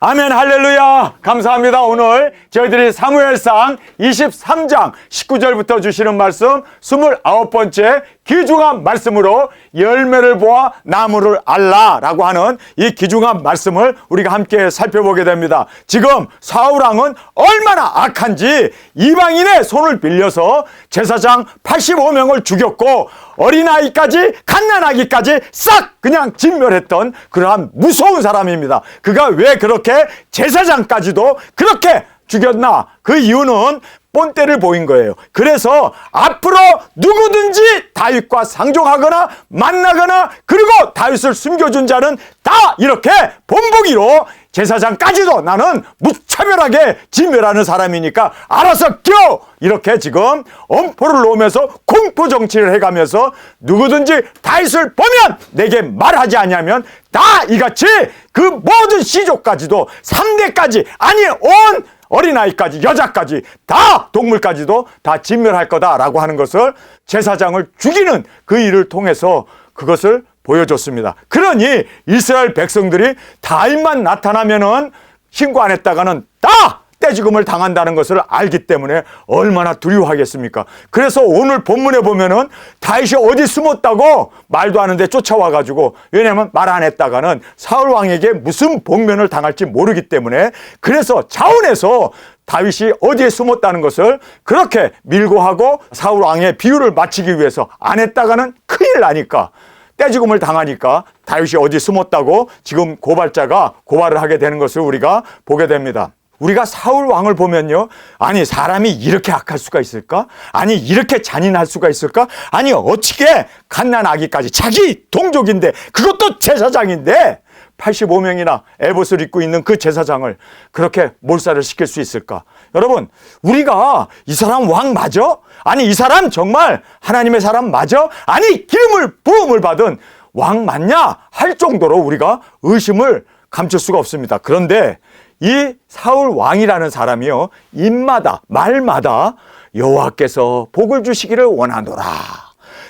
아멘, 할렐루야. 감사합니다. 오늘 저희들이 사무엘상 23장 19절부터 주시는 말씀 29번째 귀중한 말씀으로 열매를 보아 나무를 알라라고 하는 이 귀중한 말씀을 우리가 함께 살펴보게 됩니다. 지금 사울왕은 얼마나 악한지 이방인의 손을 빌려서 제사장 85명을 죽였고 어린아이까지 갓난아기까지 싹 그냥 진멸했던 그러한 무서운 사람입니다. 그가 왜 그렇게 제사장까지도 그렇게 죽였나? 그 이유는 본때를 보인 거예요. 그래서 앞으로 누구든지 다윗과 상종하거나 만나거나 그리고 다윗을 숨겨준 자는 다 이렇게 본보기로 제사장까지도 나는 무차별하게 진멸하는 사람이니까 알아서 껴! 이렇게 지금 엄포를 놓으면서 공포 정치를 해가면서 누구든지 다윗을 보면 내게 말하지 않냐면 다 이같이 그 모든 시족까지도 3대까지 아니 온 어린아이까지 여자까지 다 동물까지도 다 진멸할 거다라고 하는 것을 제사장을 죽이는 그 일을 통해서 그것을 보여줬습니다. 그러니 이스라엘 백성들이 다윗만 나타나면은 신고 안 했다가는 다 떼죽음을 당한다는 것을 알기 때문에 얼마나 두려워하겠습니까? 그래서 오늘 본문에 보면은 다윗이 어디 숨었다고 말도 안 하는데 쫓아와가지고, 왜냐하면 말 안 했다가는 사울 왕에게 무슨 복면을 당할지 모르기 때문에, 그래서 자원해서 다윗이 어디에 숨었다는 것을 그렇게 밀고 하고 사울 왕의 비유를 맞추기 위해서 안 했다가는 큰일 나니까, 떼죽음을 당하니까 다윗이 어디 숨었다고 지금 고발자가 고발을 하게 되는 것을 우리가 보게 됩니다. 우리가 사울 왕을 보면요, 아니 사람이 이렇게 악할 수가 있을까? 아니 이렇게 잔인할 수가 있을까? 아니 어떻게 갓난아기까지 자기 동족인데, 그것도 제사장인데 85명이나 에봇을 입고 있는 그 제사장을 그렇게 몰살을 시킬 수 있을까? 여러분, 우리가 이 사람 왕 맞아? 아니 이 사람 정말 하나님의 사람 맞아? 아니 기름을 부음을 받은 왕 맞냐? 할 정도로 우리가 의심을 감출 수가 없습니다. 그런데 이 사울 왕이라는 사람이요, 입마다 말마다 여호와께서 복을 주시기를 원하노라.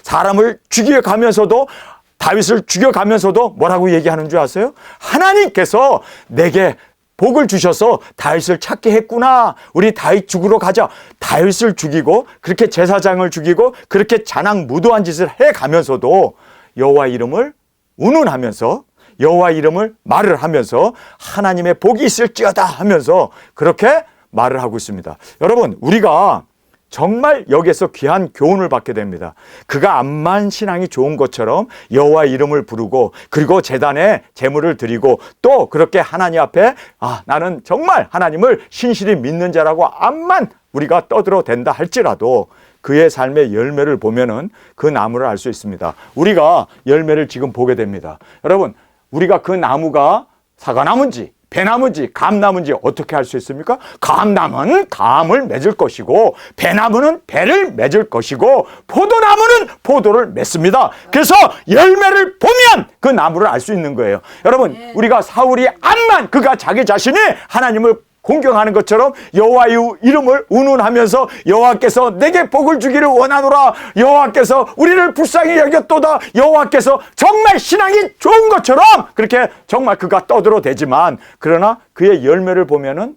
사람을 죽여가면서도, 다윗을 죽여가면서도 뭐라고 얘기하는 줄 아세요? 하나님께서 내게 복을 주셔서 다윗을 찾게 했구나. 우리 다윗 죽으러 가자. 다윗을 죽이고 그렇게 제사장을 죽이고 그렇게 잔악무도한 짓을 해가면서도 여호와 이름을 운운하면서, 여호와 이름을 말을 하면서 하나님의 복이 있을지어다 하면서 그렇게 말을 하고 있습니다. 여러분, 우리가 정말 여기에서 귀한 교훈을 받게 됩니다. 그가 암만 신앙이 좋은 것처럼 여호와 이름을 부르고 그리고 제단에 제물을 드리고 또 그렇게 하나님 앞에 나는 정말 하나님을 신실히 믿는 자라고 암만 우리가 떠들어댄다 할지라도 그의 삶의 열매를 보면은 그 나무를 알 수 있습니다. 우리가 열매를 지금 보게 됩니다. 여러분, 우리가 그 나무가 사과나무인지 배나무인지 감나무인지 어떻게 알 수 있습니까? 감나무는 감을 맺을 것이고 배나무는 배를 맺을 것이고 포도나무는 포도를 맺습니다. 그래서 열매를 보면 그 나무를 알 수 있는 거예요. 여러분, 우리가 사울이 암만 그가 자기 자신이 하나님을 공경하는 것처럼 여호와 이름을 운운하면서 여호와께서 내게 복을 주기를 원하노라, 여호와께서 우리를 불쌍히 여겼도다, 여호와께서 정말 신앙이 좋은 것처럼 그렇게 정말 그가 떠들어대지만, 그러나 그의 열매를 보면은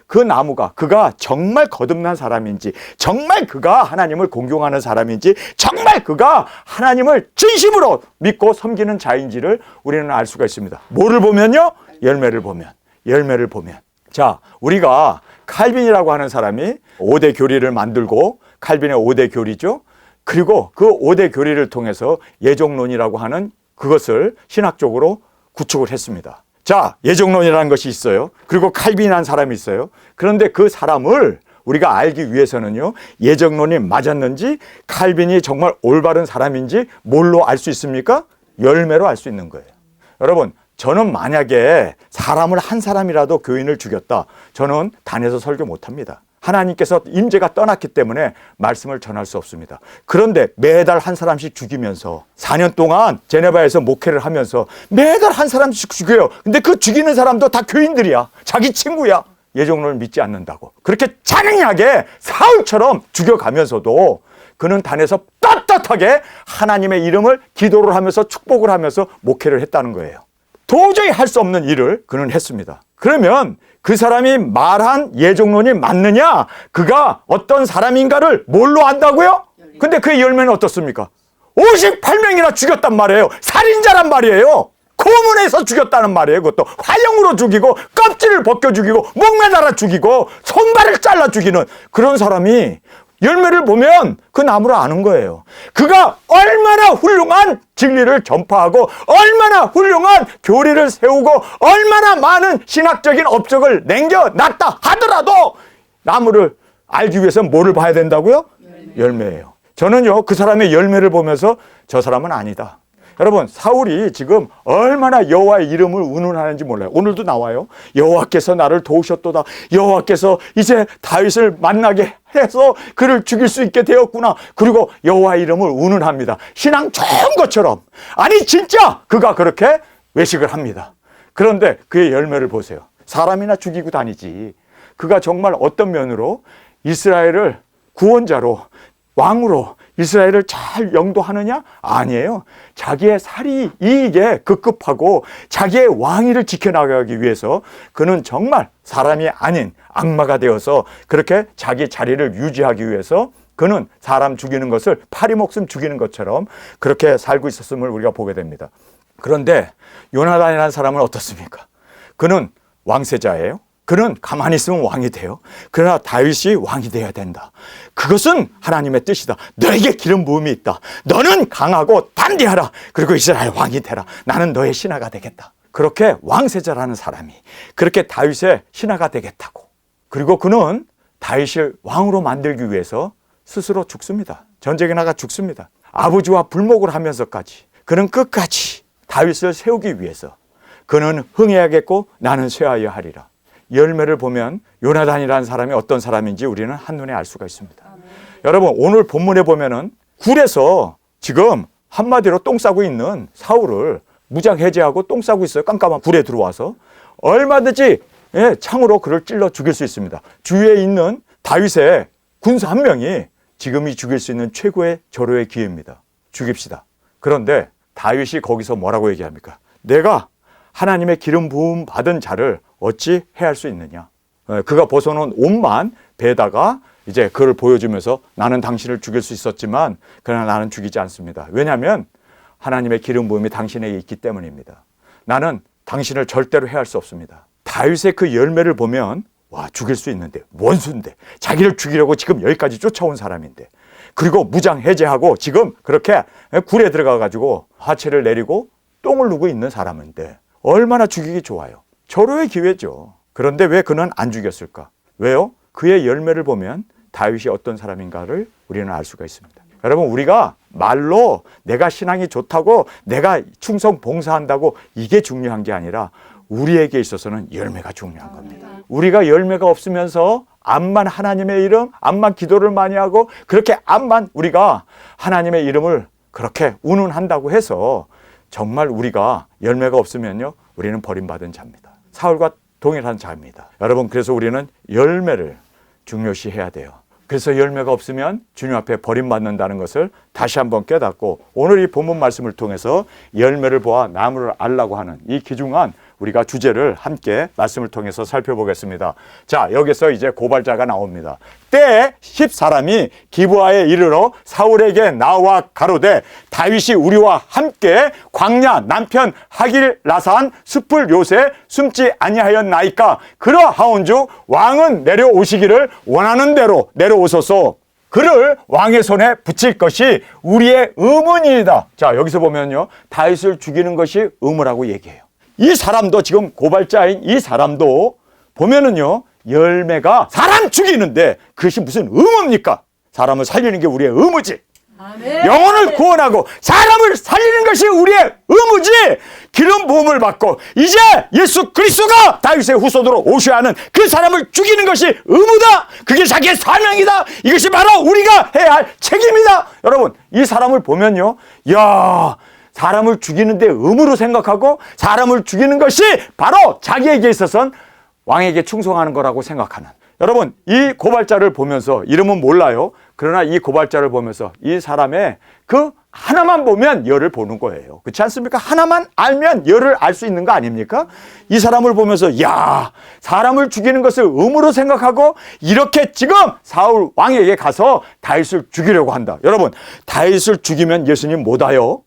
그 나무가 그가 정말 거듭난 사람인지, 정말 그가 하나님을 공경하는 사람인지, 정말 그가 하나님을 진심으로 믿고 섬기는 자인지를 우리는 알 수가 있습니다. 뭐를 보면요? 열매를 보면. 자, 우리가 칼빈이라고 하는 사람이 5대 교리를 만들고, 칼빈의 5대 교리죠. 그리고 그 5대 교리를 통해서 예정론이라고 하는 그것을 신학적으로 구축을 했습니다. 자, 예정론이라는 것이 있어요. 그리고 칼빈이라는 사람이 있어요. 그런데 그 사람을 우리가 알기 위해서는요, 예정론이 맞았는지 칼빈이 정말 올바른 사람인지 뭘로 알 수 있습니까? 열매로 알 수 있는 거예요. 여러분, 저는 만약에 사람을 한 사람이라도 교인을 죽였다, 저는 단에서 설교 못합니다. 하나님께서 임재가 떠났기 때문에 말씀을 전할 수 없습니다. 그런데 매달 한 사람씩 죽이면서 4년 동안 제네바에서 목회를 하면서 매달 한 사람씩 죽여요. 근데 그 죽이는 사람도 다 교인들이야. 자기 친구야. 예정론을 믿지 않는다고. 그렇게 잔인하게 사울처럼 죽여가면서도 그는 단에서 떳떳하게 하나님의 이름을 기도를 하면서 축복을 하면서 목회를 했다는 거예요. 도저히 할 수 없는 일을 그는 했습니다. 그러면 그 사람이 말한 예정론이 맞느냐? 그가 어떤 사람인가를 뭘로 안다고요? 근데 그의 열매는 어떻습니까? 58명이나 죽였단 말이에요. 살인자란 말이에요. 고문해서 죽였다는 말이에요. 그것도 화형으로 죽이고 껍질을 벗겨 죽이고 목 매달아 죽이고 손발을 잘라 죽이는 그런 사람이 열매를 보면 그 나무를 아는 거예요. 그가 얼마나 훌륭한 진리를 전파하고 얼마나 훌륭한 교리를 세우고 얼마나 많은 신학적인 업적을 남겨놨다 하더라도 나무를 알기 위해서 뭐를 봐야 된다고요? 열매예요. 저는요 그 사람의 열매를 보면서 저 사람은 아니다. 여러분 사울이 지금 얼마나 여호와의 이름을 운운하는지 몰라요. 오늘도 나와요. 여호와께서 나를 도우셨도다. 여호와께서 이제 다윗을 만나게 해서 그를 죽일 수 있게 되었구나. 그리고 여호와의 이름을 운운합니다. 신앙 좋은 것처럼. 아니 진짜 그가 그렇게 외식을 합니다. 그런데 그의 열매를 보세요. 사람이나 죽이고 다니지. 그가 정말 어떤 면으로 이스라엘을 구원자로 왕으로 이스라엘을 잘 영도하느냐? 아니에요. 자기의 살이 이익에 급급하고 자기의 왕위를 지켜나가기 위해서 그는 정말 사람이 아닌 악마가 되어서 그렇게 자기 자리를 유지하기 위해서 그는 사람 죽이는 것을 파리 목숨 죽이는 것처럼 그렇게 살고 있었음을 우리가 보게 됩니다. 그런데 요나단이라는 사람은 어떻습니까? 그는 왕세자예요. 그는 가만히 있으면 왕이 돼요. 그러나 다윗이 왕이 되어야 된다. 그것은 하나님의 뜻이다. 너에게 기름 부음이 있다. 너는 강하고 담대하라. 그리고 이스라엘 왕이 되라. 나는 너의 신하가 되겠다. 그렇게 왕세자라는 사람이 그렇게 다윗의 신하가 되겠다고. 그리고 그는 다윗을 왕으로 만들기 위해서 스스로 죽습니다. 전쟁에 나가 죽습니다. 아버지와 불목을 하면서까지 그는 끝까지 다윗을 세우기 위해서 그는 흥해야겠고 나는 쇠하여 하리라. 열매를 보면 요나단이라는 사람이 어떤 사람인지 우리는 한눈에 알 수가 있습니다. 여러분 오늘 본문에 보면은 굴에서 지금 한마디로 똥 싸고 있는 사울을 무장 해제하고 똥 싸고 있어요. 깜깜한 굴에 들어와서 얼마든지 창으로 그를 찔러 죽일 수 있습니다. 주위에 있는 다윗의 군사 한 명이 지금이 죽일 수 있는 최고의 절호의 기회입니다. 죽입시다. 그런데 다윗이 거기서 뭐라고 얘기합니까? 내가 하나님의 기름 부음 받은 자를 어찌 해할 수 있느냐. 그가 벗어놓은 옷만 베다가 이제 그를 보여주면서 나는 당신을 죽일 수 있었지만 그러나 나는 죽이지 않습니다. 왜냐하면 하나님의 기름 부음이 당신에게 있기 때문입니다. 나는 당신을 절대로 해할 수 없습니다. 다윗의 그 열매를 보면 와 죽일 수 있는데 원수인데 자기를 죽이려고 지금 여기까지 쫓아온 사람인데 그리고 무장 해제하고 지금 그렇게 굴에 들어가 가지고 화채를 내리고 똥을 누고 있는 사람인데 얼마나 죽이기 좋아요. 절호의 기회죠. 그런데 왜 그는 안 죽였을까? 왜요? 그의 열매를 보면 다윗이 어떤 사람인가를 우리는 알 수가 있습니다. 여러분 우리가 말로 내가 신앙이 좋다고 내가 충성 봉사한다고 이게 중요한 게 아니라 우리에게 있어서는 열매가 중요한 겁니다. 우리가 열매가 없으면서 암만 하나님의 이름, 암만 기도를 많이 하고 그렇게 암만 우리가 하나님의 이름을 그렇게 운운한다고 해서 정말 우리가 열매가 없으면요 우리는 버림받은 자입니다. 사울과 동일한 자입니다. 여러분 그래서 우리는 열매를 중요시해야 돼요. 그래서 열매가 없으면 주님 앞에 버림받는다는 것을 다시 한번 깨닫고 오늘 이 본문 말씀을 통해서 열매를 보아 나무를 알라고 하는 이 귀중한 우리가 주제를 함께 말씀을 통해서 살펴보겠습니다. 자, 여기서 이제 고발자가 나옵니다. 때에 10사람이 기브아에 이르러 사울에게 나와 가로되 다윗이 우리와 함께 광야 남편 하길라산 숲을 요새 숨지 아니하였나이까 그러하온즉 왕은 내려오시기를 원하는 대로 내려오소서. 그를 왕의 손에 붙일 것이 우리의 의문이다. 자, 여기서 보면요 다윗을 죽이는 것이 의무라고 얘기해요. 이 사람도 지금 고발자인 이 사람도 보면은요 열매가 사람 죽이는데 그것이 무슨 의무입니까? 사람을 살리는 게 우리의 의무지. 아멘. 영혼을 구원하고 사람을 살리는 것이 우리의 의무지. 기름 부음을 받고 이제 예수 그리스도가 다윗의 후손으로 오셔야 하는 그 사람을 죽이는 것이 의무다. 그게 자기의 사명이다. 이것이 바로 우리가 해야 할 책임이다. 여러분 이 사람을 보면요 야 사람을 죽이는데 의무로 생각하고 사람을 죽이는 것이 바로 자기에게 있어서는 왕에게 충성하는 거라고 생각하는 여러분 이 고발자를 보면서 이름은 몰라요. 그러나 이 고발자를 보면서 이 사람의 그 하나만 보면 열을 보는 거예요. 그렇지 않습니까? 하나만 알면 열을 알 수 있는 거 아닙니까? 이 사람을 보면서 야, 사람을 죽이는 것을 의무로 생각하고 이렇게 지금 사울 왕에게 가서 다윗을 죽이려고 한다. 여러분, 다윗을 죽이면 예수님 못 와요.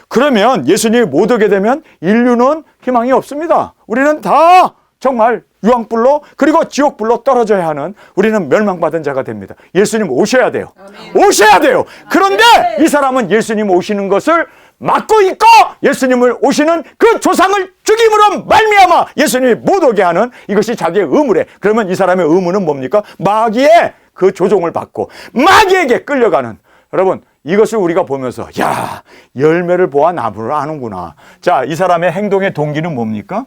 그러면 예수님이 못 오게 되면 인류는 희망이 없습니다. 우리는 다 정말 유황불로 그리고 지옥불로 떨어져야 하는, 우리는 멸망받은 자가 됩니다. 예수님 오셔야 돼요. 오셔야 돼요. 그런데 이 사람은 예수님 오시는 것을 막고 있고 예수님을 오시는 그 조상을 죽임으로 말미암아 예수님이 못 오게 하는, 이것이 자기의 의무래. 그러면 이 사람의 의무는 뭡니까? 마귀의 그 조종을 받고 마귀에게 끌려가는. 여러분, 이것을 우리가 보면서 야, 열매를 보아 나무를 아는구나. 자, 이 사람의 행동의 동기는 뭡니까?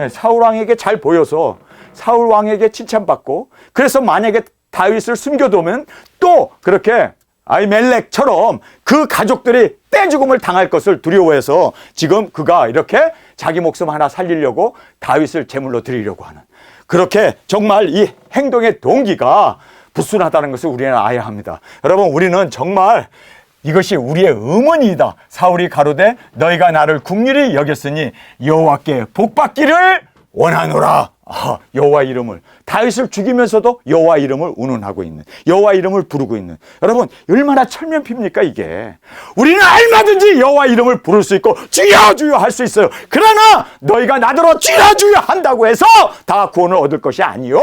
사울왕에게 잘 보여서 사울왕에게 칭찬받고, 그래서 만약에 다윗을 숨겨두면 또 그렇게 아히멜렉처럼 그 가족들이 떼죽음을 당할 것을 두려워해서 지금 그가 이렇게 자기 목숨 하나 살리려고 다윗을 제물로 드리려고 하는, 그렇게 정말 이 행동의 동기가 불순하다는 것을 우리는 알아야 합니다. 여러분, 우리는 정말 이것이 우리의 의문이다. 사울이 가로되 너희가 나를 긍휼히 여겼으니 여호와께 복받기를 원하노라. 여호와 이름을, 다윗을 죽이면서도 여호와 이름을 운운하고 있는, 여호와 이름을 부르고 있는, 여러분 얼마나 철면피입니까 이게. 우리는 얼마든지 여호와 이름을 부를 수 있고 주여 주여 할 수 있어요. 그러나 너희가 나더러 주여 주여 한다고 해서 다 구원을 얻을 것이 아니요,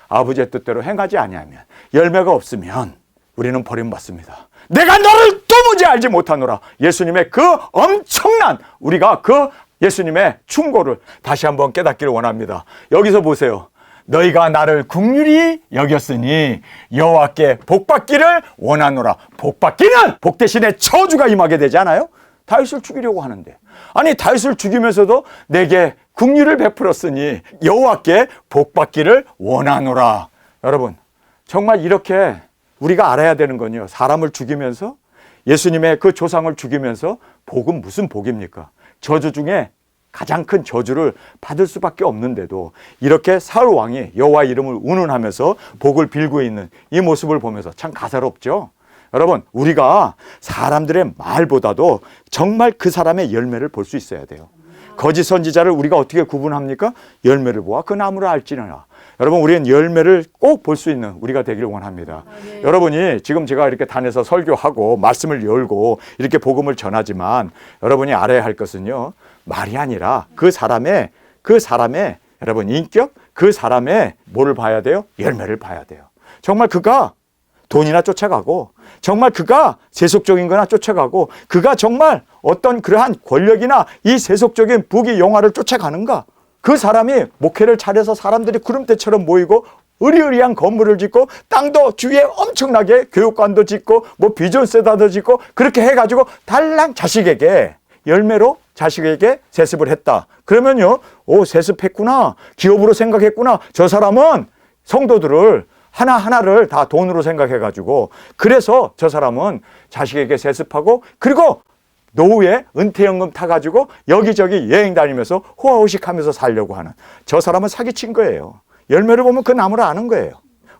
아버지의 뜻대로 행하지 아니하면, 열매가 없으면 우리는 버림받습니다. 내가 너를 도무지 알지 못하노라. 예수님의 그 엄청난, 우리가 그 예수님의 충고를 다시 한번 깨닫기를 원합니다. 여기서 보세요. 너희가 나를 긍휼히 여겼으니 여호와께 복받기를 원하노라. 복받기는 복 대신에 저주가 임하게 되지 않아요? 다윗을 죽이려고 하는데, 아니 다윗을 죽이면서도 내게 긍휼을 베풀었으니 여호와께 복받기를 원하노라. 여러분, 정말 이렇게 우리가 알아야 되는 건요, 사람을 죽이면서, 예수님의 그 조상을 죽이면서 복은 무슨 복입니까? 저주 중에 가장 큰 저주를 받을 수밖에 없는데도 이렇게 사울 왕이 여호와 이름을 운운하면서 복을 빌고 있는 이 모습을 보면서 참 가사롭죠. 여러분, 우리가 사람들의 말보다도 정말 그 사람의 열매를 볼 수 있어야 돼요. 거짓 선지자를 우리가 어떻게 구분합니까? 열매를 보아 그 나무를 알지니라. 여러분, 우리는 열매를 꼭 볼 수 있는 우리가 되기를 원합니다. 네. 여러분이 지금 제가 이렇게 단에서 설교하고 말씀을 열고 이렇게 복음을 전하지만 여러분이 알아야 할 것은요, 말이 아니라 그 사람의 여러분 인격, 그 사람의 뭐를 봐야 돼요? 열매를 봐야 돼요. 정말 그가 돈이나 쫓아가고, 정말 그가 세속적인 거나 쫓아가고, 그가 정말 어떤 그러한 권력이나 이 세속적인 부귀 영화를 쫓아가는가? 그 사람이 목회를 차려서 사람들이 구름대처럼 모이고 으리으리한 건물을 짓고 땅도 주위에 엄청나게 교육관도 짓고 뭐 비전센터도 짓고 그렇게 해가지고 달랑 자식에게 열매로 자식에게 세습을 했다. 그러면요, 오, 세습했구나, 기업으로 생각했구나. 저 사람은 성도들을 하나하나를 다 돈으로 생각해가지고, 그래서 저 사람은 자식에게 세습하고, 그리고 노후에 은퇴연금 타가지고 여기저기 여행 다니면서 호화호식하면서 살려고 하는, 저 사람은 사기친 거예요. 열매를 보면 그 나무를 아는 거예요.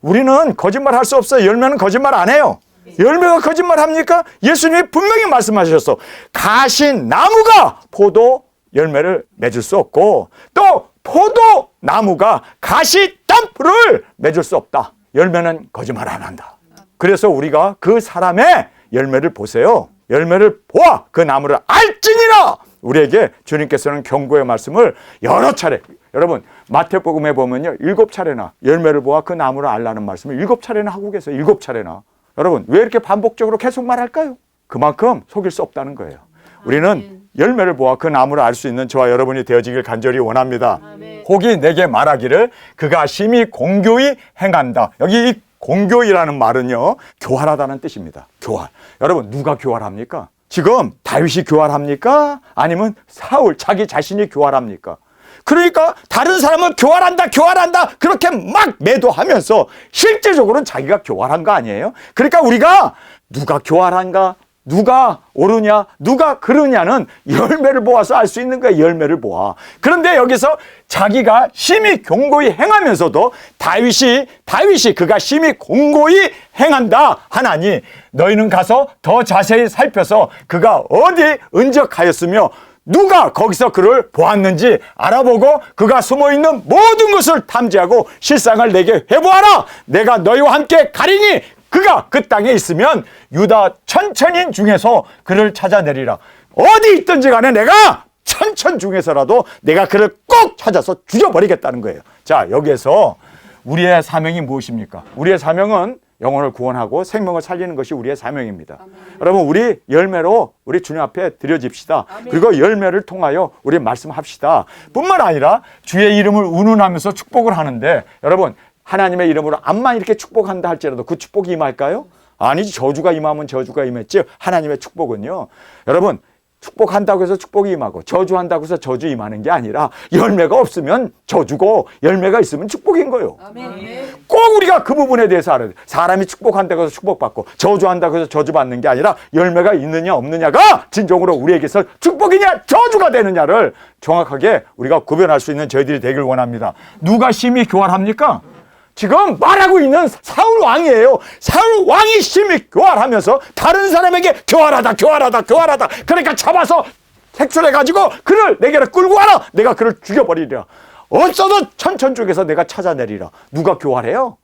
우리는 거짓말 할 수 없어요. 열매는 거짓말 안 해요. 열매가 거짓말 합니까? 예수님이 분명히 말씀하셨어. 가신 나무가 포도 열매를 맺을 수 없고, 또 포도 나무가 가시 덤프를 맺을 수 없다. 열매는 거짓말 안 한다. 그래서 우리가 그 사람의 열매를 보세요. 열매를 보아 그 나무를 알지니라. 우리에게 주님께서는 경고의 말씀을 여러 차례, 여러분 마태복음에 보면요, 7차례나 열매를 보아 그 나무를 알라는 말씀을 7차례나 하고 계세요. 7차례나. 여러분, 왜 이렇게 반복적으로 계속 말할까요? 그만큼 속일 수 없다는 거예요. 우리는 열매를 보아 그 나무를 알 수 있는 저와 여러분이 되어지길 간절히 원합니다. 혹이 내게 말하기를 그가 심히 공교히 행한다. 여기 이 공교이라는 말은요, 교활하다는 뜻입니다. 교활. 여러분, 누가 교활합니까? 지금 다윗이 교활합니까? 아니면 사울 자기 자신이 교활합니까? 그러니까 다른 사람은 교활한다 그렇게 막 매도하면서 실제적으로는 자기가 교활한 거 아니에요? 그러니까 우리가 누가 교활한가, 누가 옳으냐 누가 그르냐는 열매를 보아서 알 수 있는 거야. 열매를 보아. 그런데 여기서 자기가 심히 공고히 행하면서도 다윗이 그가 심히 공고히 행한다 하나니 너희는 가서 더 자세히 살펴서 그가 어디 은적하였으며 누가 거기서 그를 보았는지 알아보고 그가 숨어있는 모든 것을 탐지하고 실상을 내게 회보하라. 내가 너희와 함께 가리니 그가 그 땅에 있으면 유다 천천인 중에서 그를 찾아내리라. 어디 있든지 간에 내가 천천 중에서라도 내가 그를 꼭 찾아서 죽여버리겠다는 거예요. 자, 여기에서 우리의 사명이 무엇입니까? 우리의 사명은 영혼을 구원하고 생명을 살리는 것이 우리의 사명입니다. 아멘. 여러분, 우리 열매로 우리 주님 앞에 드려집시다. 아멘. 그리고 열매를 통하여 우리 말씀합시다. 뿐만 아니라 주의 이름을 운운하면서 축복을 하는데 여러분, 하나님의 이름으로 암만 이렇게 축복한다 할지라도 그 축복이 임할까요? 아니지. 저주가 임하면 저주가 임했지. 하나님의 축복은요, 여러분, 축복한다고 해서 축복이 임하고 저주한다고 해서 저주 임하는 게 아니라 열매가 없으면 저주고 열매가 있으면 축복인 거예요. 아멘. 꼭 우리가 그 부분에 대해서 알아야 돼요. 사람이 축복한다고 해서 축복받고 저주한다고 해서 저주받는 게 아니라 열매가 있느냐 없느냐가 진정으로 우리에게서 축복이냐 저주가 되느냐를 정확하게 우리가 구별할 수 있는 저희들이 되길 원합니다. 누가 심히 교활합니까? 지금 말하고 있는 사울 왕이에요. 사울 왕이 심히 교활하면서 다른 사람에게 교활하다. 그러니까 잡아서 색출해가지고 그를 내게로 끌고 와라. 내가 그를 죽여버리리라. 어쩌도 천천 쪽에서 내가 찾아내리라. 누가 교활해요?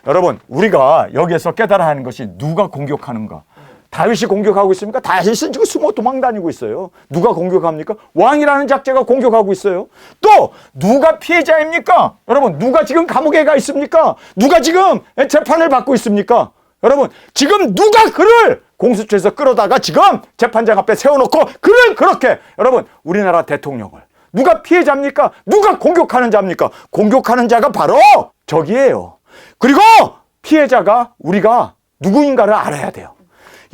여러분, 우리가 여기에서 깨달아야 하는 것이 누가 공격하는가? 다윗이 공격하고 있습니까? 다윗은 지금 숨어 도망다니고 있어요. 누가 공격합니까? 왕이라는 작자가 공격하고 있어요. 또 누가 피해자입니까? 여러분, 누가 지금 감옥에 가 있습니까? 누가 지금 재판을 받고 있습니까? 여러분, 지금 누가 그를 공수처에서 끌어다가 지금 재판장 앞에 세워놓고 그를 그렇게, 여러분, 우리나라 대통령을 누가 피해자입니까? 누가 공격하는 자입니까? 공격하는 자가 바로 적이에요. 그리고 피해자가 우리가 누구인가를 알아야 돼요.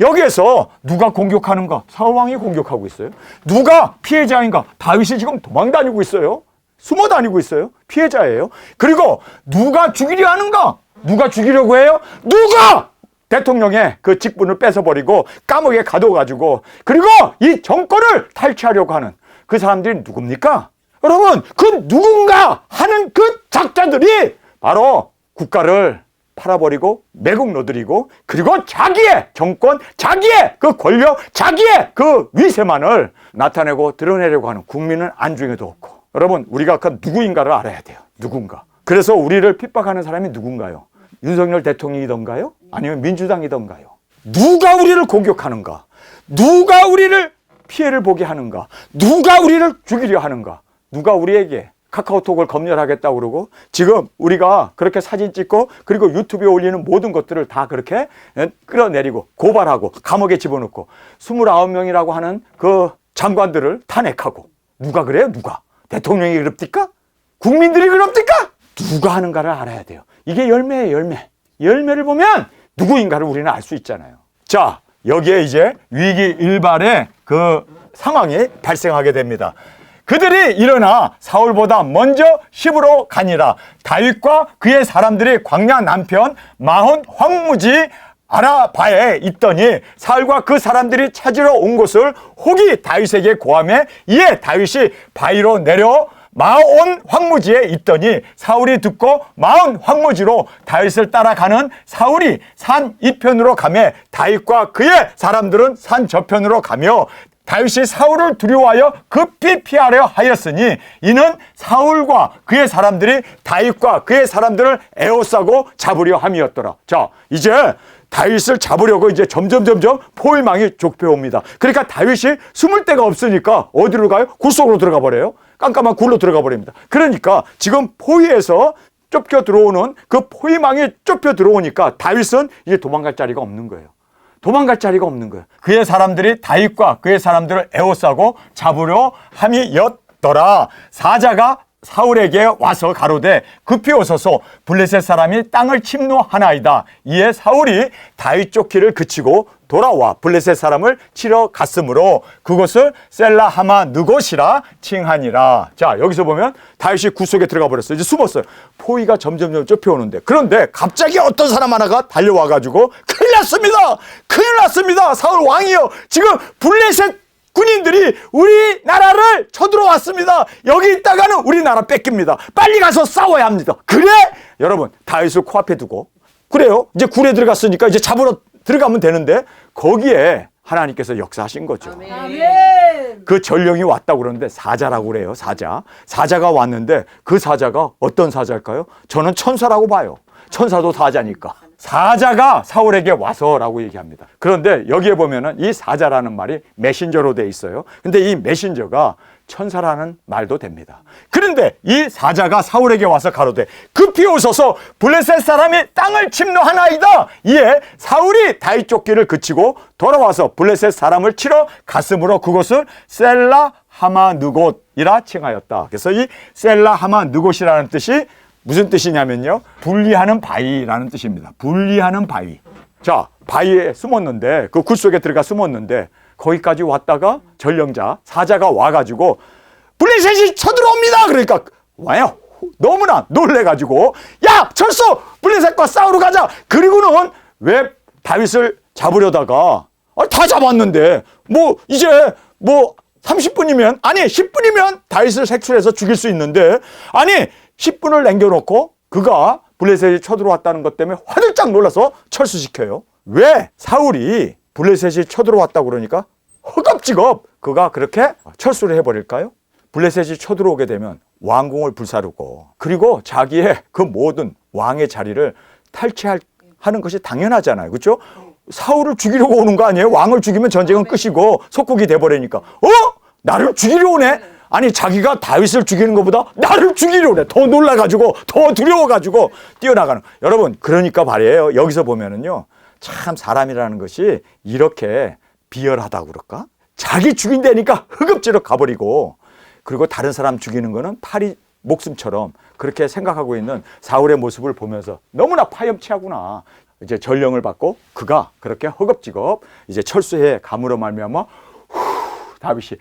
여기에서 누가 공격하는가? 사울왕이 공격하고 있어요. 누가 피해자인가? 다윗이 지금 도망다니고 있어요. 숨어 다니고 있어요. 피해자예요. 그리고 누가 죽이려 하는가? 누가 죽이려고 해요? 누가 대통령의 그 직분을 뺏어버리고 감옥에 가둬가지고 그리고 이 정권을 탈취하려고 하는 그 사람들이 누굽니까? 여러분, 그 누군가 하는 그 작자들이 바로 국가를 팔아버리고 매국 노들이고 그리고 자기의 정권, 자기의 그 권력, 자기의 그 위세만을 나타내고 드러내려고 하는 국민은 안중에도 없고. 여러분, 우리가 그 누구인가를 알아야 돼요. 누군가. 그래서 우리를 핍박하는 사람이 누군가요? 윤석열 대통령이던가요? 아니면 민주당이던가요? 누가 우리를 공격하는가? 누가 우리를 피해를 보게 하는가? 누가 우리를 죽이려 하는가? 누가 우리에게 카카오톡을 검열하겠다고 그러고 지금 우리가 그렇게 사진 찍고 그리고 유튜브에 올리는 모든 것들을 다 그렇게 끌어내리고 고발하고 감옥에 집어넣고 29명이라고 하는 그 장관들을 탄핵하고 누가 그래요? 누가? 대통령이 그럽니까? 국민들이 그럽니까? 누가 하는가를 알아야 돼요. 이게 열매예요. 열매. 열매를 보면 누구인가를 우리는 알 수 있잖아요. 자, 여기에 이제 위기 일발의 그 상황이 발생하게 됩니다. 그들이 일어나 사울보다 먼저 시브로 가니라. 다윗과 그의 사람들이 광야 남편 마혼 황무지 아라바에 있더니 사울과 그 사람들이 찾으러 온 곳을 혹이 다윗에게 고하매 이에 다윗이 바위로 내려 마온 황무지에 있더니 사울이 듣고 마온 황무지로 다윗을 따라가는 사울이 산 이편으로 가매 다윗과 그의 사람들은 산 저편으로 가며 다윗이 사울을 두려워하여 급히 피하려 하였으니 이는 사울과 그의 사람들이 다윗과 그의 사람들을 에워싸고 잡으려 함이었더라. 자, 이제 다윗을 잡으려고 이제 점점 포위망이 좁혀옵니다. 그러니까 다윗이 숨을 데가 없으니까 어디로 가요? 굴 속으로 들어가 버려요. 깜깜한 굴로 들어가 버립니다. 그러니까 지금 포위에서 좁혀 들어오는 그 포위망이 좁혀 들어오니까 다윗은 이제 도망갈 자리가 없는 거예요. 도망갈 자리가 없는 거예요. 그의 사람들이 다윗과 그의 사람들을 에워싸고 잡으려 함이었더라. 사자가 사울에게 와서 가로되 급히 오소서 블레셋 사람이 땅을 침노하나이다. 이에 사울이 다윗 쫓기를 그치고 돌아와 블레셋 사람을 치러 갔으므로 그곳을 셀라하마 느곳이라 칭하니라. 자, 여기서 보면 다윗이 굴 속에 들어가 버렸어요. 이제 숨었어요. 포위가 점점 좁혀오는데 그런데 갑자기 어떤 사람 하나가 달려와가지고 큰일 났습니다. 큰일 났습니다. 사울 왕이요, 지금 블레셋 군인들이 우리나라를 쳐들어왔습니다. 여기 있다가는 우리나라 뺏깁니다. 빨리 가서 싸워야 합니다. 그래? 여러분, 다윗을 코앞에 두고, 그래요, 이제 굴에 들어갔으니까 이제 잡으러 들어가면 되는데, 거기에 하나님께서 역사하신 거죠. 아멘. 그 전령이 왔다고 그러는데 사자라고 그래요. 사자가 왔는데, 그 사자가 어떤 사자일까요? 저는 천사라고 봐요. 천사도 사자니까. 사자가 사울에게 와서라고 얘기합니다. 그런데 여기에 보면은 이 사자라는 말이 메신저로 돼 있어요. 근데 이 메신저가 천사라는 말도 됩니다. 그런데 이 사자가 사울에게 와서 가로되 급히 오소서, 블레셋 사람이 땅을 침노하나이다. 이에 사울이 다윗 쫓기를 그치고 돌아와서 블레셋 사람을 치러 갔으므로 그곳을 셀라 하마느곳이라 칭하였다. 그래서 이 셀라 하마느곳이라는 뜻이 무슨 뜻이냐면요, 분리하는 바위라는 뜻입니다. 분리하는 바위. 자, 바위에 숨었는데, 그 굴 속에 들어가 숨었는데, 거기까지 왔다가 전령자 사자가 와가지고 블레셋이 쳐들어옵니다. 그러니까 와요. 너무나 놀래가지고, 야, 철수, 블레셋과 싸우러 가자. 그리고는 왜 다윗을 잡으려다가, 다 잡았는데 이제 30분이면, 아니 10분이면 다윗을 색출해서 죽일 수 있는데, 아니 10분을 남겨놓고 그가 블레셋이 쳐들어왔다는 것 때문에 화들짝 놀라서 철수시켜요. 왜? 사울이 블레셋이 쳐들어왔다고 그러니까 허겁지겁 그가 그렇게 철수를 해버릴까요? 블레셋이 쳐들어오게 되면 왕궁을 불사르고, 그리고 자기의 그 모든 왕의 자리를 탈취하는 것이 당연하잖아요. 그렇죠? 사울을 죽이려고 오는 거 아니에요? 왕을 죽이면 전쟁은 끝이고 속국이 돼버리니까, 나를 죽이려 오네? 아니, 자기가 다윗을 죽이는 것보다 나를 죽이려 오네. 더 놀라가지고, 더 두려워가지고 뛰어나가는. 여러분, 그러니까 말이에요. 여기서 보면은요, 참 사람이라는 것이 이렇게 비열하다고 그럴까? 자기 죽인다니까 허겁지겁 가버리고, 그리고 다른 사람 죽이는 거는 파리 목숨처럼 그렇게 생각하고 있는 사울의 모습을 보면서 너무나 파렴치하구나. 이제 전령을 받고 그가 그렇게 허겁지겁 이제 철수해 감으로 말미암아 다윗이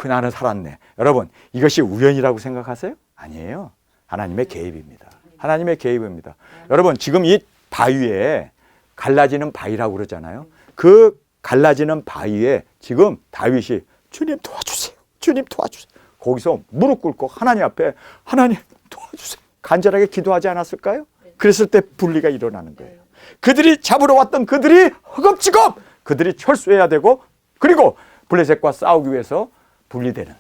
나는 살았네. 여러분, 이것이 우연이라고 생각하세요? 아니에요. 하나님의 개입입니다. 하나님의 개입입니다. 여러분, 지금 이 바위에 갈라지는 바위라고 그러잖아요. 그 갈라지는 바위에 지금 다윗이 주님 도와주세요. 주님 도와주세요. 거기서 무릎 꿇고 하나님 앞에 하나님 도와주세요. 간절하게 기도하지 않았을까요? 그랬을 때 분리가 일어나는 거예요. 그들이 잡으러 왔던 그들이 허겁지겁 그들이 철수해야 되고, 그리고 블레셋과 싸우기 위해서 분리되는.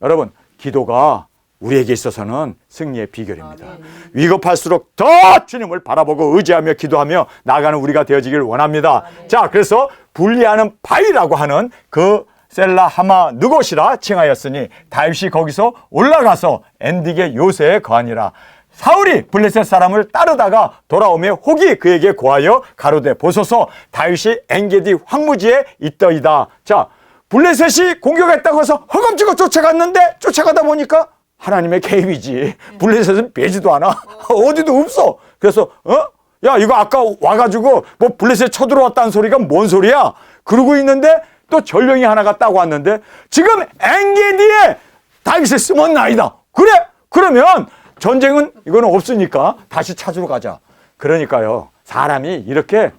여러분, 기도가 우리에게 있어서는 승리의 비결입니다. 위급할수록 더 주님을 바라보고 의지하며 기도하며 나아가는 우리가 되어지길 원합니다. 자, 그래서 분리하는 바위라고 하는 그 셀라 하마느곳이라 칭하였으니 다윗이 거기서 올라가서 엔딕의 요새에 거하니라. 사울이 블레셋 사람을 따르다가 돌아오며 혹이 그에게 고하여 가로되 보소서, 다윗이 엔게디 황무지에 있더이다. 자, 블레셋이 공격했다고 해서 허겁지겁 쫓아갔는데, 쫓아가다 보니까 하나님의 개입이지. 블레셋은 빼지도 않아. 어디도 없어. 그래서 야, 이거 아까 와가지고 블레셋 쳐들어왔다는 소리가 뭔 소리야? 그러고 있는데 또 전령이 하나가 따고 왔는데, 지금 엔게디에 다윗이 숨었나이다. 그래? 그러면 전쟁은 이거는 없으니까 다시 찾으러 가자. 그러니까요, 사람이 이렇게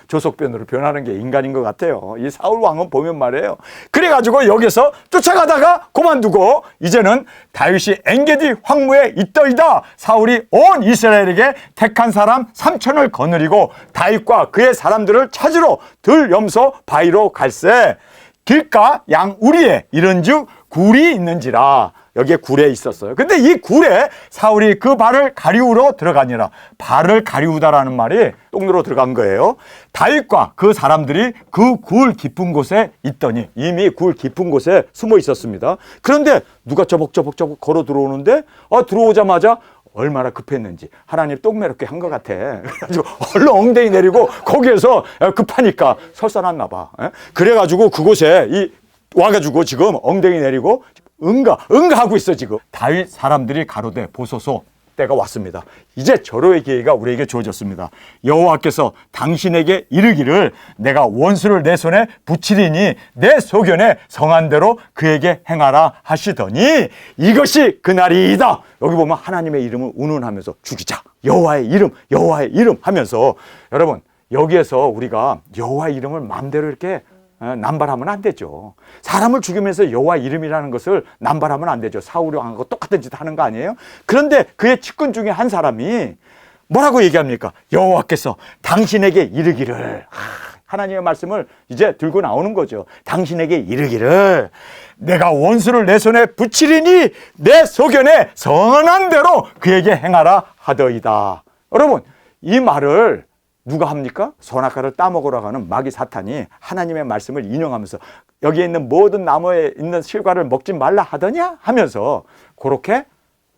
조석변으로 변하는 게 인간인 것 같아요. 이 사울 왕은 보면 말이에요. 그래가지고 여기서 쫓아가다가 그만두고 이제는 다윗이 엔게디 황무에 있더이다. 사울이 온 이스라엘에게 택한 사람 3,000을 거느리고 다윗과 그의 사람들을 찾으러 들염소 바위로 갈새 길가 양 우리에 이른즉 굴이 있는지라. 여기에 굴에 있었어요. 근데 이 굴에 사울이 그 발을 가리우러 들어가니라. 발을 가리우다라는 말이 똥으로 들어간 거예요. 다윗과 그 사람들이 그 굴 깊은 곳에 있더니, 이미 굴 깊은 곳에 숨어 있었습니다. 그런데 누가 저벅저벅 걸어 들어오는데, 들어오자마자 얼마나 급했는지 하나님 똥매롭게 한 것 같아. 그래가지고 얼른 엉덩이 내리고 거기에서 급하니까 설사났나 봐. 그래가지고 그곳에 와가지고 지금 엉덩이 내리고 응가하고 있어. 지금 다윗 사람들이 가로되 보소서, 때가 왔습니다. 이제 절호의 기회가 우리에게 주어졌습니다. 여호와께서 당신에게 이르기를 내가 원수를 내 손에 붙이리니 내 소견에 성한 대로 그에게 행하라 하시더니 이것이 그날이다. 여기 보면 하나님의 이름을 운운하면서 죽이자. 여호와의 이름 하면서, 여러분, 여기에서 우리가 여호와 이름을 마음대로 이렇게 남발하면 안 되죠. 사람을 죽이면서 여호와 이름이라는 것을 남발하면 안 되죠. 사울 왕하고 똑같은 짓 하는 거 아니에요? 그런데 그의 측근 중에 한 사람이 뭐라고 얘기합니까? 여호와께서 당신에게 이르기를, 하나님의 말씀을 이제 들고 나오는 거죠. 당신에게 이르기를 내가 원수를 내 손에 붙이리니 내 소견에 선한 대로 그에게 행하라 하더이다. 여러분, 이 말을 누가 합니까? 선악과를 따먹으라고 하는 마귀 사탄이 하나님의 말씀을 인용하면서 여기에 있는 모든 나무에 있는 실과를 먹지 말라 하더냐 하면서 그렇게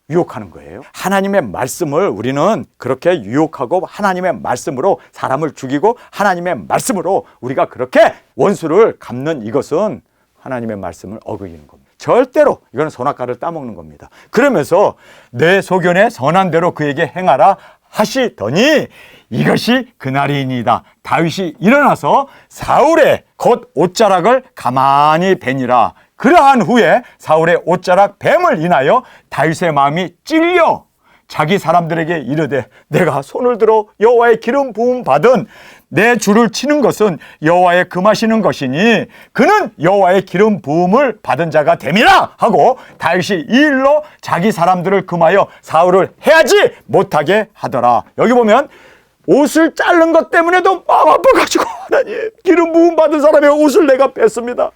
유혹하는 거예요. 하나님의 말씀을 우리는 그렇게 유혹하고 하나님의 말씀으로 사람을 죽이고 하나님의 말씀으로 우리가 그렇게 원수를 갚는 이것은 하나님의 말씀을 어기는 겁니다. 절대로 이거는 선악과를 따먹는 겁니다. 그러면서 내 소견에 선한 대로 그에게 행하라 하시더니 이것이 그날이니이다. 다윗이 일어나서 사울의 곧 옷자락을 가만히 베니라. 그러한 후에 사울의 옷자락 뱀을 인하여 다윗의 마음이 찔려 자기 사람들에게 이르되 내가 손을 들어 여호와의 기름 부음 받은 내 주를 치는 것은 여호와의 금하시는 것이니 그는 여호와의 기름 부음을 받은 자가 됨이라 하고 다윗이 이 일로 자기 사람들을 금하여 사울을 해하지 못하게 하더라. 여기 보면 옷을 자른 것 때문에도 마음 아파가지고 하나님 기름 부음 받은 사람의 옷을 내가 뺐습니다.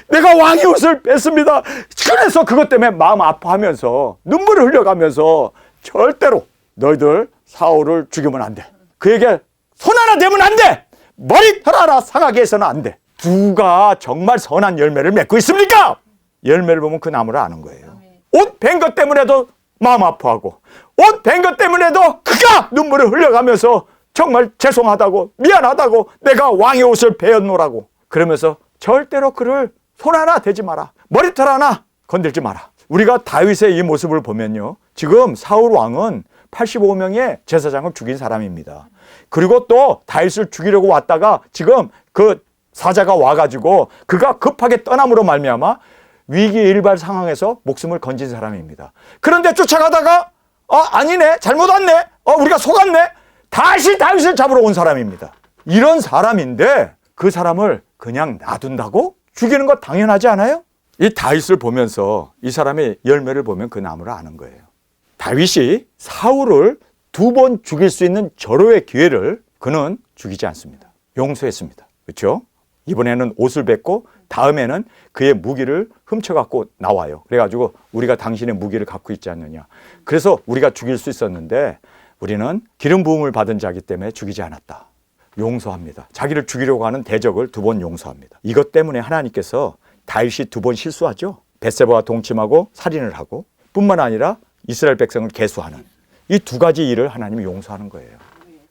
내가 왕의 옷을 뺐습니다. 그래서 그것 때문에 마음 아파하면서 눈물을 흘려가면서 절대로 너희들 사울을 죽이면 안 돼. 그에게 손 하나 대면 안 돼. 머리털 하나 상하게 해서는 안 돼. 누가 정말 선한 열매를 맺고 있습니까? 열매를 보면 그 나무를 아는 거예요. 옷 뺀 것 때문에도 마음 아파하고 옷 뺀 것 때문에도 그가 눈물을 흘려가면서 정말 죄송하다고 미안하다고 내가 왕의 옷을 베었노라고 그러면서 절대로 그를 손 하나 대지 마라. 머리털 하나 건들지 마라. 우리가 다윗의 이 모습을 보면요. 지금 사울 왕은 85명의 제사장을 죽인 사람입니다. 그리고 또 다윗을 죽이려고 왔다가 지금 그 사자가 와가지고 그가 급하게 떠남으로 말미암아 위기일발 상황에서 목숨을 건진 사람입니다. 그런데 쫓아가다가 아니네 잘못 왔네 우리가 속았네 다시 다윗을 잡으러 온 사람입니다. 이런 사람인데 그 사람을 그냥 놔둔다고? 죽이는 거 당연하지 않아요? 이 다윗을 보면서 이 사람의 열매를 보면 그 나무를 아는 거예요. 다윗이 사울을 2번 죽일 수 있는 절호의 기회를 그는 죽이지 않습니다. 용서했습니다. 그렇죠? 이번에는 옷을 뱉고 다음에는 그의 무기를 훔쳐갖고 나와요. 그래가지고 우리가 당신의 무기를 갖고 있지 않느냐. 그래서 우리가 죽일 수 있었는데 우리는 기름 부음을 받은 자이기 때문에 죽이지 않았다. 용서합니다. 자기를 죽이려고 하는 대적을 2번 용서합니다. 이것 때문에 하나님께서 다윗이 2번 실수하죠. 벳세바와 동침하고 살인을 하고 뿐만 아니라 이스라엘 백성을 계수하는 이 2가지 일을 하나님이 용서하는 거예요.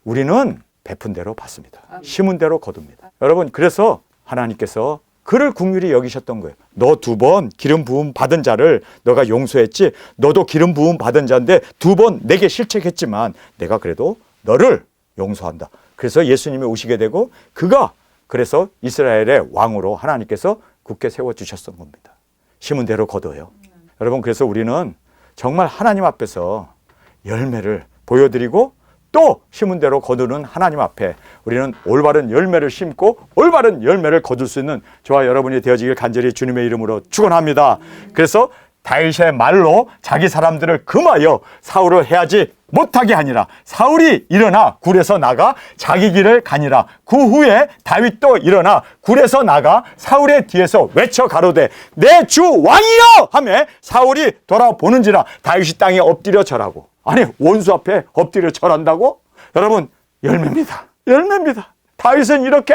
우리는 베푼 대로 받습니다. 심은 대로 거둡니다. 여러분 그래서 하나님께서 그를 긍휼히 여기셨던 거예요. 너 2번 기름 부음 받은 자를 너가 용서했지. 너도 기름 부음 받은 자인데 2번 내게 실책했지만 내가 그래도 너를 용서한다. 그래서 예수님이 오시게 되고 그가 그래서 이스라엘의 왕으로 하나님께서 굳게 세워주셨던 겁니다. 심은 대로 거둬요. 여러분 그래서 우리는 정말 하나님 앞에서 열매를 보여드리고 또 심은 대로 거두는 하나님 앞에 우리는 올바른 열매를 심고 올바른 열매를 거둘 수 있는 저와 여러분이 되어지길 간절히 주님의 이름으로 축원합니다. 그래서 다윗의 말로 자기 사람들을 금하여 사울을 해하지 못하게 하니라. 사울이 일어나 굴에서 나가 자기 길을 가니라. 그 후에 다윗도 일어나 굴에서 나가 사울의 뒤에서 외쳐 가로되 내 주 왕이여 하매 사울이 돌아보는지라 다윗이 땅에 엎드려 절하고. 아니 원수 앞에 엎드려 절한다고? 여러분 열매입니다. 열매입니다. 다윗은 이렇게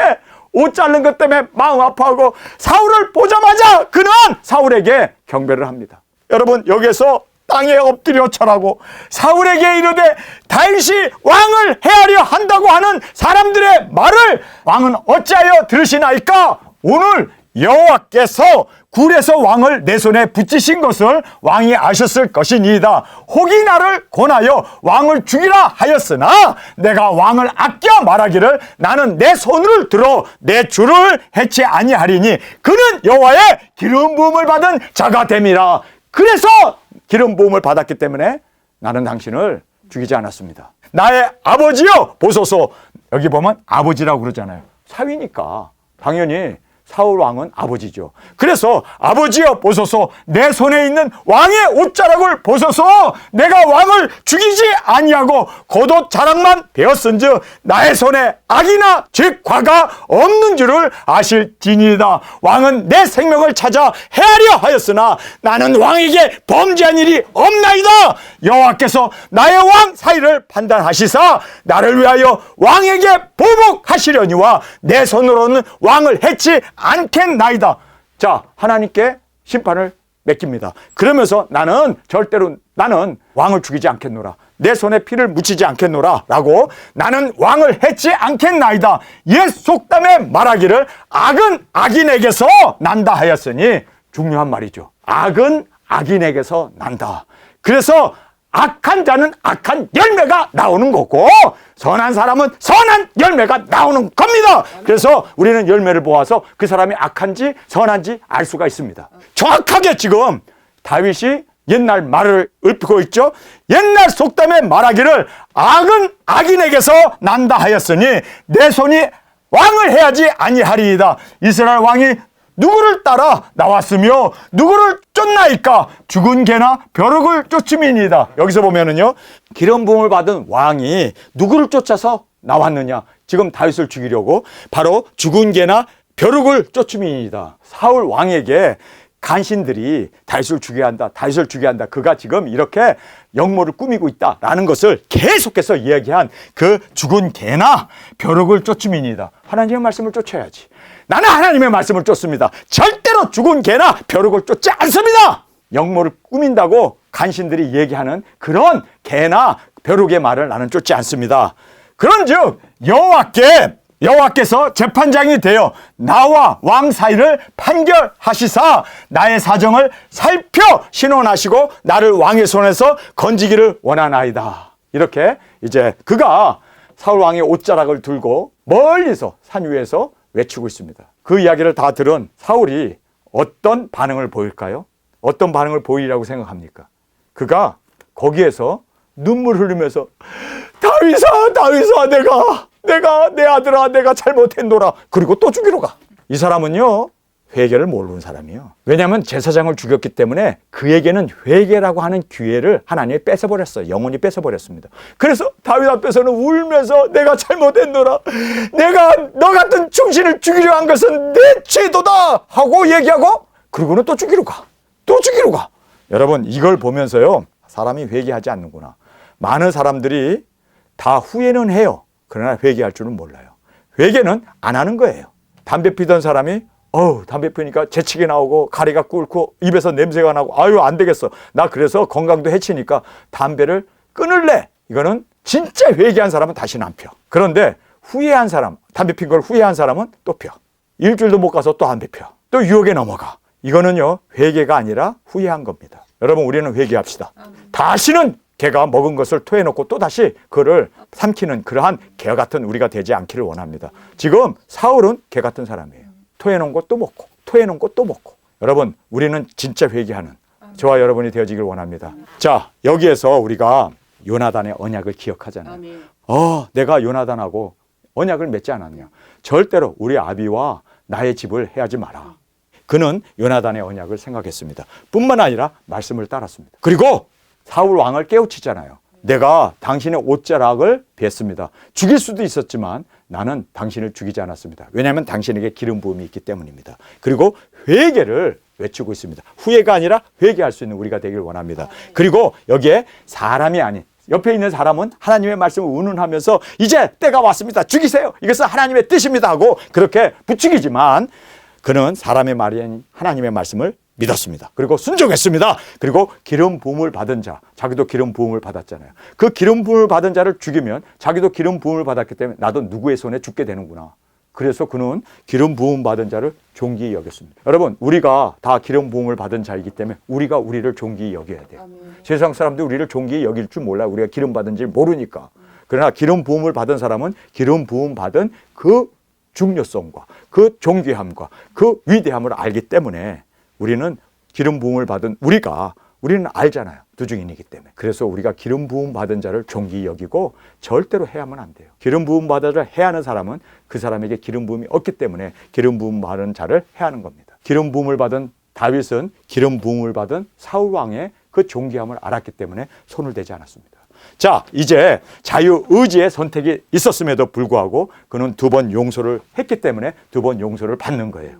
옷 자른 것 때문에 마음 아파하고 사울을 보자마자 그는 사울에게 경배를 합니다. 여러분 여기에서 땅에 엎드려 절하고 사울에게 이르되 다윗이 왕을 해하려 한다고 하는 사람들의 말을 왕은 어찌하여 들으시나이까? 오늘 여호와께서 굴에서 왕을 내 손에 붙이신 것을 왕이 아셨을 것이니이다. 혹이 나를 권하여 왕을 죽이라 하였으나 내가 왕을 아껴 말하기를 나는 내 손을 들어 내 주를 해치 아니하리니 그는 여호와의 기름 부음을 받은 자가 됨이라. 그래서 기름 부음을 받았기 때문에 나는 당신을 죽이지 않았습니다. 나의 아버지여 보소서. 여기 보면 아버지라고 그러잖아요. 사위니까 당연히 사울 왕은 아버지죠. 그래서 아버지여 보소서, 내 손에 있는 왕의 옷자락을 보소서. 내가 왕을 죽이지 아니하고 곧옷 자락만 베었은즉 나의 손에 악이나 죄과가 없는 줄을 아실지니이다. 왕은 내 생명을 찾아 해하려 하였으나 나는 왕에게 범죄한 일이 없나이다. 여호와께서 나의 왕 사이를 판단하시사 나를 위하여 왕에게 보복하시려니와 내 손으로는 왕을 해치 않겠나이다. 자, 하나님께 심판을 맡깁니다. 그러면서 나는 절대로 나는 왕을 죽이지 않겠노라. 내 손에 피를 묻히지 않겠노라 라고 나는 왕을 해치 않겠나이다. 옛 속담에 말하기를 악은 악인에게서 난다 하였으니 중요한 말이죠. 악은 악인에게서 난다. 그래서 악한 자는 악한 열매가 나오는 거고 선한 사람은 선한 열매가 나오는 겁니다. 그래서 우리는 열매를 보아서 그 사람이 악한지 선한지 알 수가 있습니다. 정확하게 지금 다윗이 옛날 말을 읊고 있죠. 옛날 속담에 말하기를 악은 악인에게서 난다 하였으니 내 손이 왕을 해야지 아니하리이다. 이스라엘 왕이 누구를 따라 나왔으며 누구를 쫓나이까? 죽은 개나 벼룩을 쫓음이니이다. 여기서 보면은요, 기름 부음을 받은 왕이 누구를 쫓아서 나왔느냐? 지금 다윗을 죽이려고 바로 죽은 개나 벼룩을 쫓음이니이다. 사울 왕에게 간신들이 다윗을 죽여야 한다, 다윗을 죽여야 한다. 그가 지금 이렇게 역모를 꾸미고 있다라는 것을 계속해서 이야기한 그 죽은 개나 벼룩을 쫓음이니이다. 하나님의 말씀을 쫓아야지. 나는 하나님의 말씀을 쫓습니다. 절대로 죽은 개나 벼룩을 쫓지 않습니다. 역모를 꾸민다고 간신들이 얘기하는 그런 개나 벼룩의 말을 나는 쫓지 않습니다. 그런즉 여호와께서 재판장이 되어 나와 왕 사이를 판결하시사 나의 사정을 살펴 신원하시고 나를 왕의 손에서 건지기를 원하나이다. 이렇게 이제 그가 사울 왕의 옷자락을 들고 멀리서 산 위에서 외치고 있습니다. 그 이야기를 다 들은 사울이 어떤 반응을 보일까요? 어떤 반응을 보이라고 생각합니까? 그가 거기에서 눈물 흘리면서 다윗아 내가 내 아들아 내가 잘못했노라. 그리고 또 죽이러 가. 이 사람은요 회개를 모르는 사람이에요. 왜냐하면 제사장을 죽였기 때문에 그에게는 회개라고 하는 기회를 하나님이 뺏어버렸어요. 영원히 뺏어버렸습니다. 그래서 다윗 앞에서는 울면서 내가 잘못했노라. 내가 너 같은 충신을 죽이려 한 것은 내 죄도다 하고 얘기하고 그리고는 또 죽이러 가. 여러분 이걸 보면서요 사람이 회개하지 않는구나. 많은 사람들이 다 후회는 해요. 그러나 회개할 줄은 몰라요. 회개는 안 하는 거예요. 담배 피던 사람이 담배 피니까 재채기 나오고 가리가 끓고 입에서 냄새가 나고 아유 안 되겠어. 나 그래서 건강도 해치니까 담배를 끊을래. 이거는 진짜 회개한 사람은 다시는 안 펴. 그런데 후회한 사람, 담배 핀 걸 후회한 사람은 또 펴. 일주일도 못 가서 또 담배 펴. 또 유혹에 넘어가. 이거는요 회개가 아니라 후회한 겁니다. 여러분 우리는 회개합시다. 다시는 개가 먹은 것을 토해놓고 또다시 그를 삼키는 그러한 개 같은 우리가 되지 않기를 원합니다. 지금 사울은 개 같은 사람이에요. 토해놓은 것도 먹고 토해놓은 것도 먹고. 여러분 우리는 진짜 회개하는 저와 여러분이 되어지길 원합니다. 자 여기에서 우리가 요나단의 언약을 기억하잖아요. 내가 요나단하고 언약을 맺지 않았냐. 절대로 우리 아비와 나의 집을 해하지 마라. 그는 요나단의 언약을 생각했습니다. 뿐만 아니라 말씀을 따랐습니다. 그리고 사울 왕을 깨우치잖아요. 내가 당신의 옷자락을 베었습니다. 죽일 수도 있었지만 나는 당신을 죽이지 않았습니다. 왜냐하면 당신에게 기름 부음이 있기 때문입니다. 그리고 회개를 외치고 있습니다. 후회가 아니라 회개할 수 있는 우리가 되길 원합니다. 그리고 여기에 사람이 아닌 옆에 있는 사람은 하나님의 말씀을 운운하면서 이제 때가 왔습니다. 죽이세요. 이것은 하나님의 뜻입니다 하고 그렇게 부추기지만 그는 사람의 말이 아닌 하나님의 말씀을 믿었습니다. 그리고 순종했습니다. 그리고 기름 부음을 받은 자, 자기도 기름 부음을 받았잖아요. 그 기름 부음을 받은 자를 죽이면 자기도 기름 부음을 받았기 때문에 나도 누구의 손에 죽게 되는구나. 그래서 그는 기름 부음 받은 자를 존귀히 여겼습니다. 여러분 우리가 다 기름 부음을 받은 자이기 때문에 우리가 우리를 존귀히 여겨야 돼요. 세상 사람들이 우리를 존귀히 여길 줄 몰라요. 우리가 기름 받은지 모르니까. 그러나 기름 부음을 받은 사람은 기름 부음 받은 그 중요성과 그 존귀함과 그 위대함을 알기 때문에 우리는 기름 부음을 받은 우리가 우리는 알잖아요. 두중인이기 때문에. 그래서 우리가 기름 부음 받은 자를 존귀히 여기고 절대로 해하면 안 돼요. 기름 부음 받은 자를 해하는 사람은 그 사람에게 기름 부음이 없기 때문에 기름 부음 받은 자를 해하는 겁니다. 기름 부음을 받은 다윗은 기름 부음을 받은 사울 왕의 그 존귀함을 알았기 때문에 손을 대지 않았습니다. 자, 이제 자유의지의 선택이 있었음에도 불구하고 그는 2번 용서를 했기 때문에 2번 용서를 받는 거예요.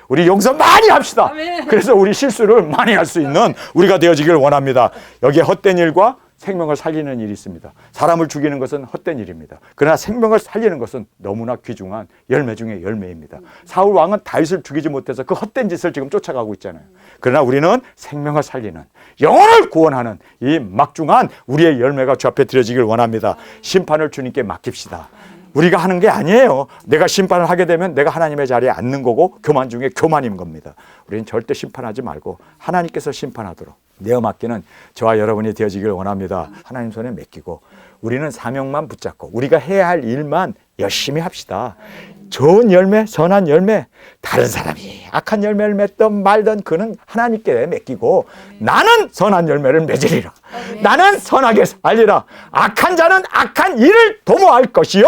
우리 용서 많이 합시다. 아멘. 그래서 우리 실수를 많이 할 수 있는 우리가 되어지기를 원합니다. 여기에 헛된 일과 생명을 살리는 일이 있습니다. 사람을 죽이는 것은 헛된 일입니다. 그러나 생명을 살리는 것은 너무나 귀중한 열매 중에 열매입니다. 사울 왕은 다윗을 죽이지 못해서 그 헛된 짓을 지금 쫓아가고 있잖아요. 그러나 우리는 생명을 살리는, 영혼을 구원하는 이 막중한 우리의 열매가 주 앞에 드려지길 원합니다. 심판을 주님께 맡깁시다. 우리가 하는 게 아니에요. 내가 심판을 하게 되면 내가 하나님의 자리에 앉는 거고 교만 중에 교만인 겁니다. 우리는 절대 심판하지 말고 하나님께서 심판하도록 내어 맡기는 저와 여러분이 되어지길 원합니다. 하나님 손에 맡기고 우리는 사명만 붙잡고 우리가 해야 할 일만 열심히 합시다. 좋은 열매, 선한 열매, 다른 사람이 악한 열매를 맺든 말든 그는 하나님께 맡기고 나는 선한 열매를 맺으리라. 나는 선하게 살리라. 악한 자는 악한 일을 도모할 것이요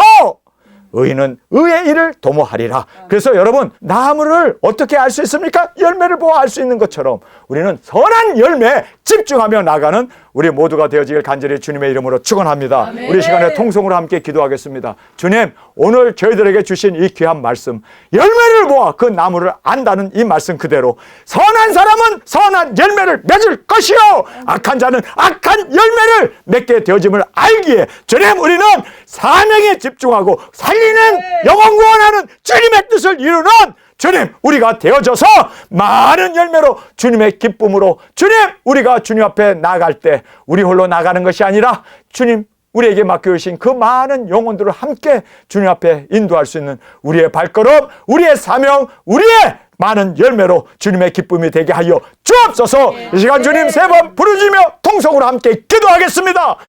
의인은 의의 일을 도모하리라. 그래서 여러분, 나무를 어떻게 알 수 있습니까? 열매를 보아 알 수 있는 것처럼 우리는 선한 열매에 집중하며 나가는 우리 모두가 되어지길 간절히 주님의 이름으로 축원합니다. 아멘. 우리 시간에 통성으로 함께 기도하겠습니다. 주님, 오늘 저희들에게 주신 이 귀한 말씀, 열매를 보아 그 나무를 안다는 이 말씀 그대로 선한 사람은 선한 열매를 맺을 것이요 악한 자는 악한 열매를 맺게 되어짐을 알기에 주님, 우리는 사명에 집중하고 살리는 영혼 구원하는 주님의 뜻을 이루는 주님, 우리가 되어져서 많은 열매로 주님의 기쁨으로 주님, 우리가 주님 앞에 나갈 때 우리 홀로 나가는 것이 아니라 주님 우리에게 맡겨주신 그 많은 영혼들을 함께 주님 앞에 인도할 수 있는 우리의 발걸음, 우리의 사명, 우리의 많은 열매로 주님의 기쁨이 되게 하여 주옵소서. 이 시간 주님 3번 부르짖으며 통성으로 함께 기도하겠습니다.